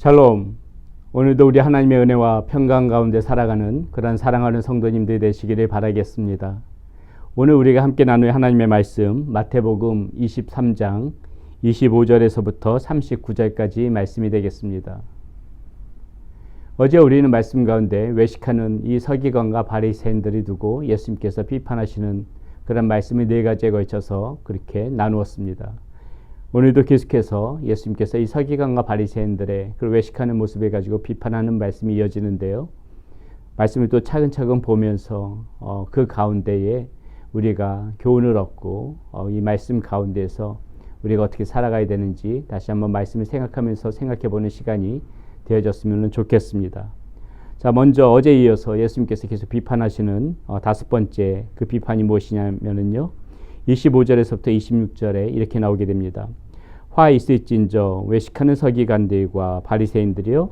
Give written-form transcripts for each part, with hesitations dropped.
샬롬. 오늘도 우리 하나님의 은혜와 평강 가운데 살아가는 그런 사랑하는 성도님들이 되시기를 바라겠습니다. 오늘 우리가 함께 나눌 하나님의 말씀 마태복음 23장 25절에서부터 39절까지 말씀이 되겠습니다. 어제 우리는 말씀 가운데 외식하는 이 서기관과 바리새인들이 두고 예수님께서 비판하시는 그런 말씀이 네 가지에 걸쳐서 그렇게 나누었습니다. 오늘도 계속해서 예수님께서 이 서기관과 바리새인들의 그 외식하는 모습을 가지고 비판하는 말씀이 이어지는데요. 말씀을 또 차근차근 보면서 그 가운데에 우리가 교훈을 얻고 이 말씀 가운데에서 우리가 어떻게 살아가야 되는지 다시 한번 말씀을 생각하면서 생각해보는 시간이 되어졌으면 좋겠습니다. 자, 먼저 어제 이어서 예수님께서 계속 비판하시는 다섯 번째 그 비판이 무엇이냐면요. 25절에서부터 26절에 이렇게 나오게 됩니다. 화 있을진저 외식하는 서기관들과 바리새인들이요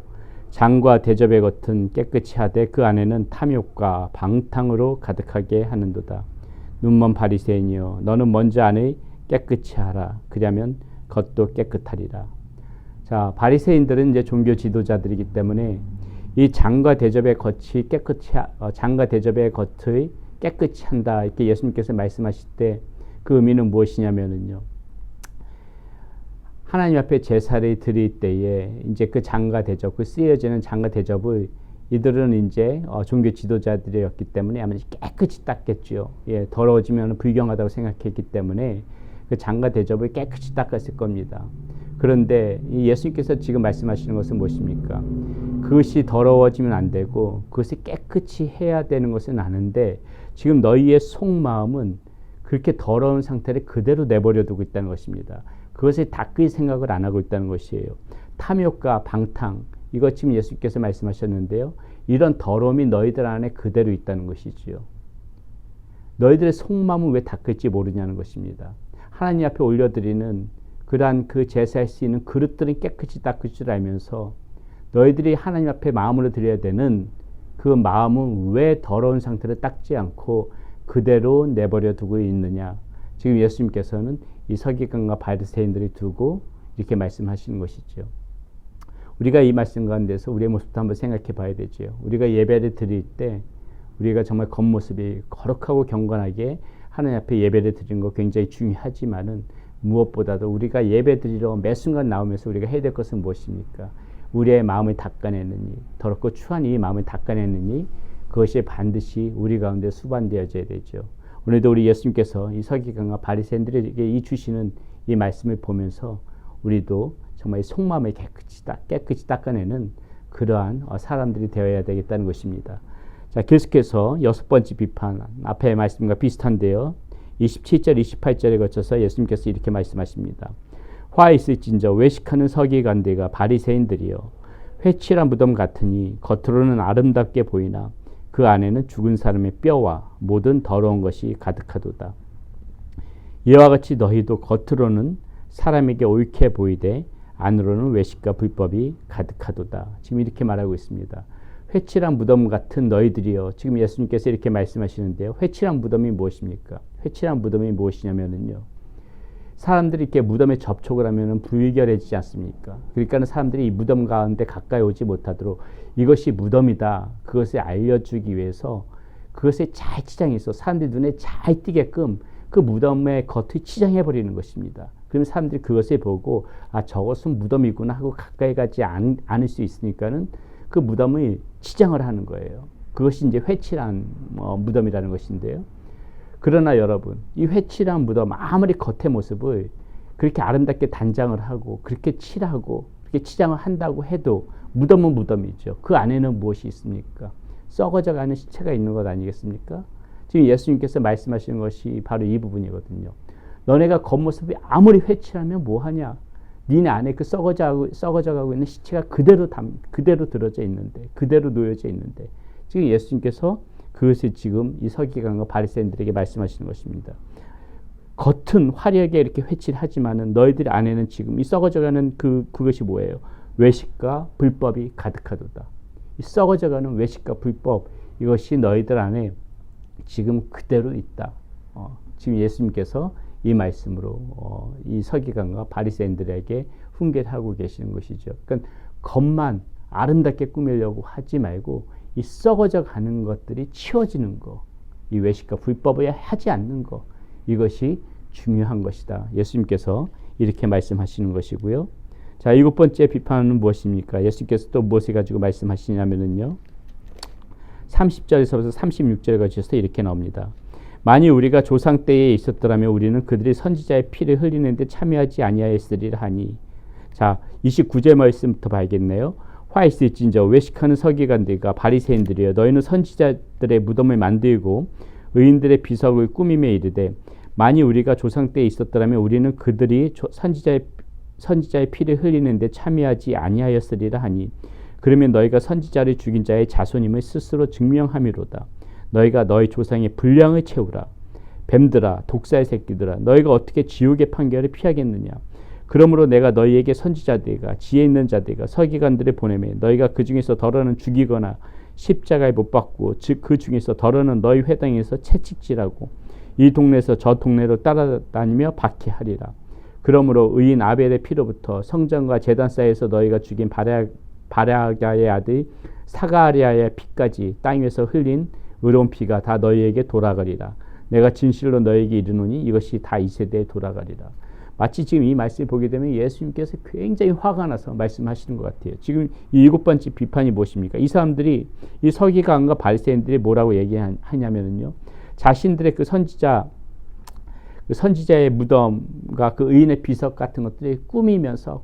장과 대접의 겉은 깨끗이 하되 그 안에는 탐욕과 방탕으로 가득하게 하는도다. 눈먼 바리새인이여 너는 먼저 안을 깨끗이 하라. 그리하면 겉도 깨끗하리라. 자, 바리새인들은 이제 종교 지도자들이기 때문에 이 장과 대접의 겉이 장과 대접의 겉을 깨끗이 한다. 이렇게 예수님께서 말씀하실 때 그 의미는 무엇이냐면은요. 하나님 앞에 제사를 드릴 때에 이제 그 장과 대접, 그 쓰여지는 장과 대접을 이들은 이제 종교 지도자들이었기 때문에 아마 깨끗이 닦겠죠. 예, 더러워지면 불경하다고 생각했기 때문에 그 장과 대접을 깨끗이 닦았을 겁니다. 그런데 이 예수님께서 지금 말씀하시는 것은 무엇입니까? 그것이 더러워지면 안 되고 그것이 깨끗이 해야 되는 것은 아는데 지금 너희의 속마음은 그렇게 더러운 상태를 그대로 내버려 두고 있다는 것입니다. 그것을 닦을 생각을 안 하고 있다는 것이에요. 탐욕과 방탕, 이것 지금 예수께서 말씀하셨는데요. 이런 더러움이 너희들 안에 그대로 있다는 것이지요. 너희들의 속마음은 왜 닦을지 모르냐는 것입니다. 하나님 앞에 올려드리는 그러한 그 제사할 수 있는 그릇들은 깨끗이 닦을 줄 알면서 너희들이 하나님 앞에 마음으로 드려야 되는 그 마음은 왜 더러운 상태를 닦지 않고 그대로 내버려 두고 있느냐. 지금 예수님께서는 이 서기관과 바리새인들이 두고 이렇게 말씀하시는 것이죠. 우리가 이 말씀 가운데서 우리의 모습도 한번 생각해 봐야 되죠. 우리가 예배를 드릴 때 우리가 정말 겉모습이 거룩하고 경건하게 하나님 앞에 예배를 드리는 거 굉장히 중요하지만은 무엇보다도 우리가 예배 드리러 매 순간 나오면서 우리가 해야 될 것은 무엇입니까? 우리의 마음을 닦아내느니, 더럽고 추한 이 마음을 닦아내느니 그것이 반드시 우리 가운데 수반되어져야 되죠. 오늘도 우리 예수님께서 이 서기관과 바리새인들에게 이 주시는 이 말씀을 보면서 우리도 정말 속마음을 깨끗이 닦아내는 그러한 사람들이 되어야 되겠다는 것입니다. 자, 계속해서 여섯 번째 비판, 앞의 말씀과 비슷한데요. 27절, 28절에 거쳐서 예수님께서 이렇게 말씀하십니다. 화 있을진저 외식하는 서기관들과 바리새인들이여 회칠한 무덤 같으니 겉으로는 아름답게 보이나 그 안에는 죽은 사람의 뼈와 모든 더러운 것이 가득하도다. 이와 같이 너희도 겉으로는 사람에게 옳게 보이되 안으로는 외식과 불법이 가득하도다. 지금 이렇게 말하고 있습니다. 회칠한 무덤 같은 너희들이여. 지금 예수님께서 이렇게 말씀하시는데요. 회칠한 무덤이 무엇입니까? 회칠한 무덤이 무엇이냐면요. 사람들이 이렇게 무덤에 접촉을 하면은 불결해지지 않습니까? 그러니까 사람들이 이 무덤 가운데 가까이 오지 못하도록 이것이 무덤이다. 그것을 알려주기 위해서 그것에 잘 치장해서 사람들 눈에 잘 띄게끔 그 무덤의 겉을 치장해버리는 것입니다. 그러면 사람들이 그것을 보고 아, 저것은 무덤이구나 하고 가까이 가지 않을 수 있으니까는 그 무덤을 치장을 하는 거예요. 그것이 이제 회칠한 무덤이라는 것인데요. 그러나 여러분, 이 회칠한 무덤 아무리 겉의 모습을 그렇게 아름답게 단장을 하고 그렇게 칠하고 그렇게 치장을 한다고 해도 무덤은 무덤이죠. 그 안에는 무엇이 있습니까? 썩어져가는 시체가 있는 것 아니겠습니까? 지금 예수님께서 말씀하시는 것이 바로 이 부분이거든요. 너네가 겉모습이 아무리 회칠하면 뭐하냐? 니네 안에 그 썩어져가고 있는 시체가 그대로 들어져 있는데, 그대로 놓여져 있는데, 지금 예수님께서 그것을 지금 이 서기관과 바리새인들에게 말씀하시는 것입니다. 겉은 화려하게 이렇게 회칠하지만은 너희들 안에는 지금 이 썩어져가는 그것이 뭐예요? 외식과 불법이 가득하도다. 이 썩어져가는 외식과 불법, 이것이 너희들 안에 지금 그대로 있다. 지금 예수님께서 이 말씀으로 이 서기관과 바리새인들에게 훈계하고 계시는 것이죠. 그러니까 겉만 아름답게 꾸미려고 하지 말고 이 썩어져 가는 것들이 치워지는 거, 이 외식과 불법을 하지 않는 거, 이것이 중요한 것이다. 예수님께서 이렇게 말씀하시는 것이고요. 자, 7번째 비판은 무엇입니까? 예수님께서 또 무엇을 가지고 말씀하시냐면요, 30절에서부터 36절에 거쳐서 이렇게 나옵니다. 만일 우리가 조상 때에 있었더라면 우리는 그들이 선지자의 피를 흘리는데 참여하지 아니하였으리라 하니. 자, 29절 말씀부터 봐야겠네요. 화 있을진저 외식하는 서기관들과 바리새인들이여, 너희는 선지자들의 무덤을 만들고 의인들의 비석을 꾸미며 이르되, 만일 우리가 조상 때에 있었더라면 우리는 그들이 선지자의 피를 흘리는데 참여하지 아니하였으리라 하니. 그러면 너희가 선지자를 죽인 자의 자손임을 스스로 증명함이로다. 너희가 너희 조상의 분량을 채우라. 뱀들아, 독사의 새끼들아, 너희가 어떻게 지옥의 판결을 피하겠느냐. 그러므로 내가 너희에게 선지자들과 지혜 있는 자들과 서기관들을 보내매 너희가 그 중에서 덜어는 죽이거나 십자가에 못 박고, 즉 그 중에서 덜어는 너희 회당에서 채찍질하고 이 동네에서 저 동네로 따라다니며 박해하리라. 그러므로 의인 아벨의 피로부터 성전과 제단 사이에서 너희가 죽인 바랴가의 아들 사가랴의 피까지 땅 위에서 흘린 의로운 피가 다 너희에게 돌아가리라. 내가 진실로 너희에게 이르노니 이것이 다 이 세대에 돌아가리라. 마치 지금 이 말씀을 보게 되면 예수님께서 굉장히 화가 나서 말씀하시는 것 같아요. 지금 이 7번째 비판이 무엇입니까? 이 사람들이, 이 서기관과 바리새인들이 뭐라고 얘기하냐면요, 자신들의 그 선지자의 무덤과 그 의인의 비석 같은 것들이 꾸미면서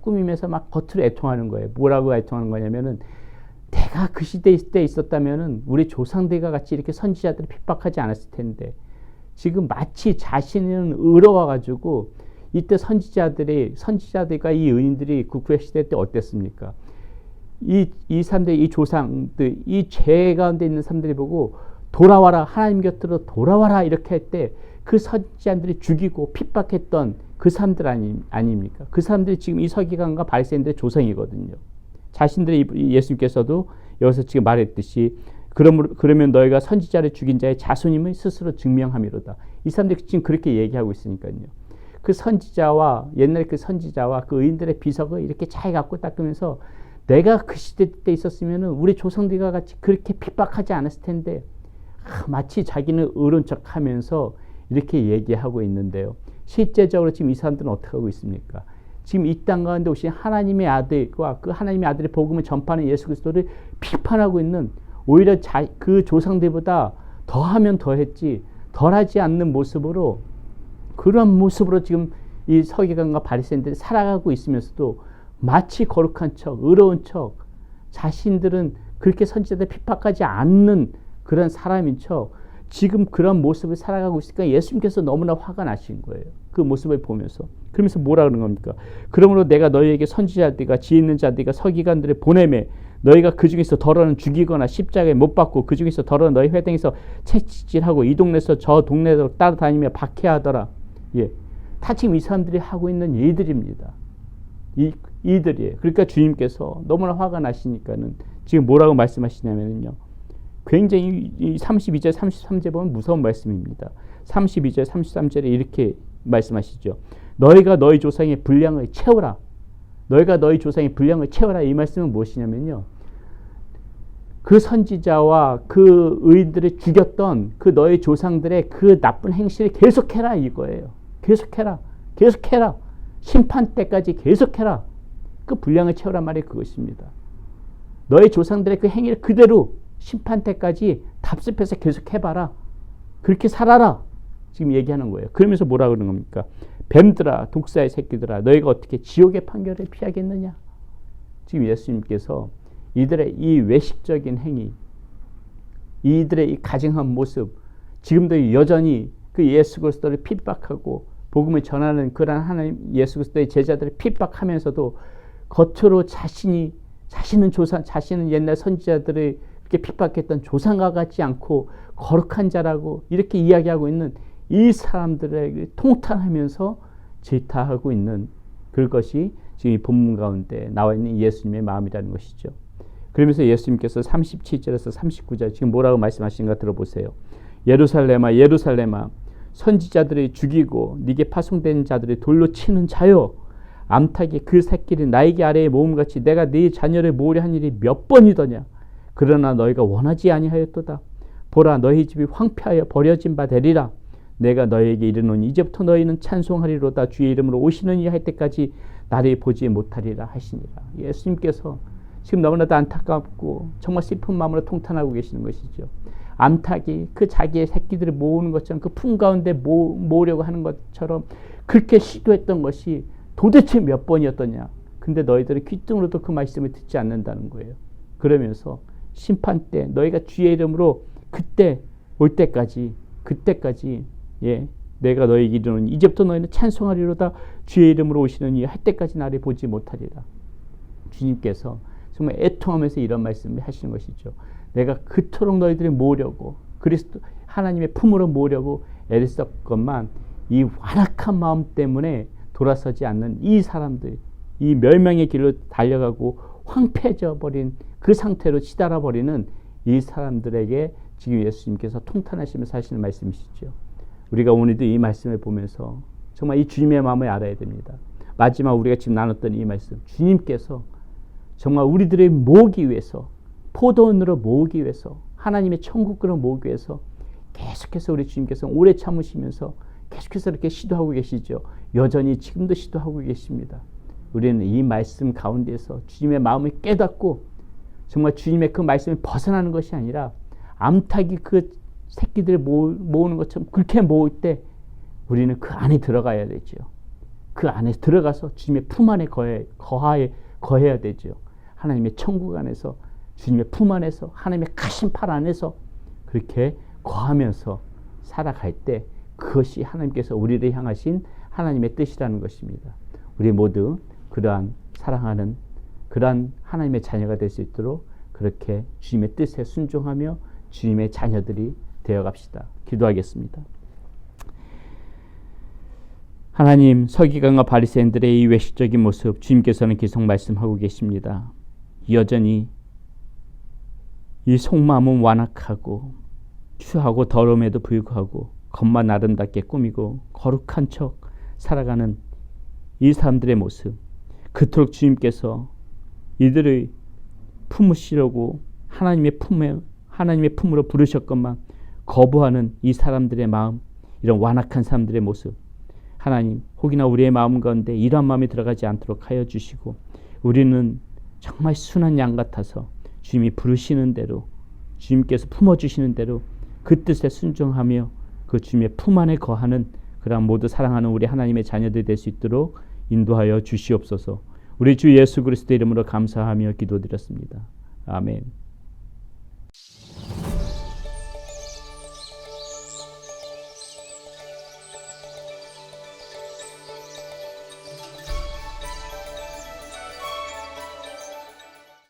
막 겉으로 애통하는 거예요. 뭐라고 애통하는 거냐면은, 내가 그 시대에 있었다면은 우리 조상들과 같이 이렇게 선지자들을 핍박하지 않았을 텐데, 지금 마치 자신은 의로워가지고 이때 선지자들과 이 의인들이 그 구약 시대 때 어땠습니까? 이 사람들, 이 조상들, 이 죄 가운데 있는 사람들이 보고 돌아와라, 하나님 곁으로 돌아와라 이렇게 할 때 그 선지자들이 죽이고 핍박했던 그 사람들 아닙니까? 그 사람들이 지금 이 서기관과 바리새인들의 조상이거든요. 자신들이, 예수님께서도 여기서 지금 말했듯이, 그러면 너희가 선지자를 죽인 자의 자손임을 스스로 증명함이로다. 이 사람들이 지금 그렇게 얘기하고 있으니까요. 그 선지자와, 옛날 그 선지자와 그 의인들의 비석을 이렇게 잘 갖고 닦으면서, 내가 그 시대 때 있었으면 우리 조상들과 같이 그렇게 핍박하지 않았을 텐데, 마치 자기는 의로운 척 하면서 이렇게 얘기하고 있는데요. 실제적으로 지금 이 사람들은 어떻게 하고 있습니까? 지금 이 땅 가운데 오신 하나님의 아들과 그 하나님의 아들의 복음을 전파하는 예수 그리스도를 비판하고 있는, 오히려 그 조상들보다 더하면 더했지 덜하지 않는 모습으로, 그런 모습으로 지금 이 서기관과 바리새인들이 살아가고 있으면서도 마치 거룩한 척, 의로운 척, 자신들은 그렇게 선지자들 핍박하지 않는 그런 사람인 척 지금 그런 모습을 살아가고 있으니까 예수님께서 너무나 화가 나신 거예요. 그 모습을 보면서. 그러면서 뭐라 그러는 겁니까? 그러므로 내가 너희에게 선지자들과 지혜 있는 자들과 서기관들을 보내매 너희가 그 중에서 덜어는 죽이거나 십자가에 못 박고 그 중에서 덜어는 너희 회당에서 채찍질하고 이 동네에서 저 동네로 따라다니며 박해하더라. 예, 다 지금 이 사람들이 하고 있는 일들입니다. 이들이에요. 그러니까 주님께서 너무나 화가 나시니까는 지금 뭐라고 말씀하시냐면요, 굉장히 이 32절 33절 보면 무서운 말씀입니다. 32절 33절에 이렇게 말씀하시죠. 너희가 너희 조상의 분량을 채우라. 너희가 너희 조상의 분량을 채워라. 이 말씀은 무엇이냐면요, 그 선지자와 그 의인들을 죽였던 그 너희 조상들의 그 나쁜 행실을 계속해라 이거예요. 계속해라. 심판 때까지 계속해라. 그 분량을 채우란 말이 그것입니다. 너희 조상들의 그 행위를 그대로 심판 때까지 답습해서 계속해봐라. 그렇게 살아라. 지금 얘기하는 거예요. 그러면서 뭐라 그러는 겁니까? 뱀들아, 독사의 새끼들아, 너희가 어떻게 지옥의 판결을 피하겠느냐? 지금 예수님께서 이들의 이 외식적인 행위, 이들의 이 가증한 모습, 지금도 여전히 그 예수 그리스도를 핍박하고 복음을 전하는 그러한 하나님 예수 그리스도의 제자들을 핍박하면서도 겉으로 자신은 옛날 선지자들을 이렇게 pit박했던 조상과 같지 않고 거룩한 자라고 이렇게 이야기하고 있는 이 사람들에게 통탄하면서 질타하고 있는 그것이 지금 이 본문 가운데 나와 있는 예수님의 마음이라는 것이죠. 그러면서 예수님께서 37절에서 39절 지금 뭐라고 말씀하시는가 들어보세요. 예루살렘아 예루살렘아 선지자들을 죽이고 네게 파송된 자들을 돌로 치는 자요, 암탉이 그 새끼를 나에게 아래에 모음같이 내가 네 자녀를 모으려 한 일이 몇 번이더냐. 그러나 너희가 원하지 아니하였도다. 보라, 너희 집이 황폐하여 버려진 바 되리라. 내가 너희에게 이르노니 이제부터 너희는 찬송하리로다. 주의 이름으로 오시는 이 할 때까지 나를 보지 못하리라 하시니라. 예수님께서 지금 너무나도 안타깝고 정말 슬픈 마음으로 통탄하고 계시는 것이죠. 암탉이 그 자기의 새끼들을 모으는 것처럼 그 품 가운데 모으려고 하는 것처럼 그렇게 시도했던 것이 도대체 몇 번이었더냐. 근데 너희들은 귓등으로도 그 말씀을 듣지 않는다는 거예요. 그러면서 심판 때 너희가 주의 이름으로 그때 올 때까지 내가 너희에게 이르노니 이제부터 너희는 찬송하리로다. 주의 이름으로 오시는 이 할 때까지 나를 보지 못하리라. 주님께서 정말 애통하면서 이런 말씀을 하시는 것이죠. 내가 그토록 너희들을 모으려고 그리스도 하나님의 품으로 모으려고 애를 썼건만 이 완악한 마음 때문에 돌아서지 않는 이 사람들, 이 멸망의 길로 달려가고 황폐해져 버린 그 상태로 치달아 버리는 이 사람들에게 지금 예수님께서 통탄하시면서 하시는 말씀이시죠. 우리가 오늘도 이 말씀을 보면서 정말 이 주님의 마음을 알아야 됩니다. 마지막 우리가 지금 나눴던 이 말씀, 주님께서 정말 우리들을 모으기 위해서, 포도원으로 모으기 위해서, 하나님의 천국으로 모으기 위해서 계속해서 우리 주님께서 오래 참으시면서 계속해서 이렇게 시도하고 계시죠. 여전히 지금도 시도하고 계십니다. 우리는 이 말씀 가운데서 주님의 마음을 깨닫고 정말 주님의 그 말씀을 벗어나는 것이 아니라 암탉이 그 새끼들을 모으는 것처럼 그렇게 모을 때 우리는 그 안에 들어가야 되죠. 그 안에 들어가서 주님의 품 안에 거해야 되죠. 하나님의 천국 안에서, 주님의 품 안에서, 하나님의 크신 팔 안에서 그렇게 거하면서 살아갈 때 그것이 하나님께서 우리를 향하신 하나님의 뜻이라는 것입니다. 우리 모두 그러한 사랑하는 그러한 하나님의 자녀가 될 수 있도록 그렇게 주님의 뜻에 순종하며 주님의 자녀들이 되어갑시다. 기도하겠습니다. 하나님, 서기관과 바리새인들의 이 외식적인 모습 주님께서는 계속 말씀하고 계십니다. 여전히 이 속마음은 완악하고 추하고 더러움에도 불구하고 겉만 아름답게 꾸미고 거룩한 척 살아가는 이 사람들의 모습, 그토록 주님께서 이들을 품으시려고 하나님의 품으로 부르셨건만 거부하는 이 사람들의 마음, 이런 완악한 사람들의 모습, 하나님 혹이나 우리의 마음 가운데 이러한 마음이 들어가지 않도록 하여 주시고 우리는 정말 순한 양 같아서 주님이 부르시는 대로, 주님께서 품어주시는 대로 그 뜻에 순종하며 그 주님의 품 안에 거하는 그런 모두 사랑하는 우리 하나님의 자녀들이 될 수 있도록 인도하여 주시옵소서. 우리 주 예수 그리스도의 이름으로 감사하며 기도드렸습니다. 아멘.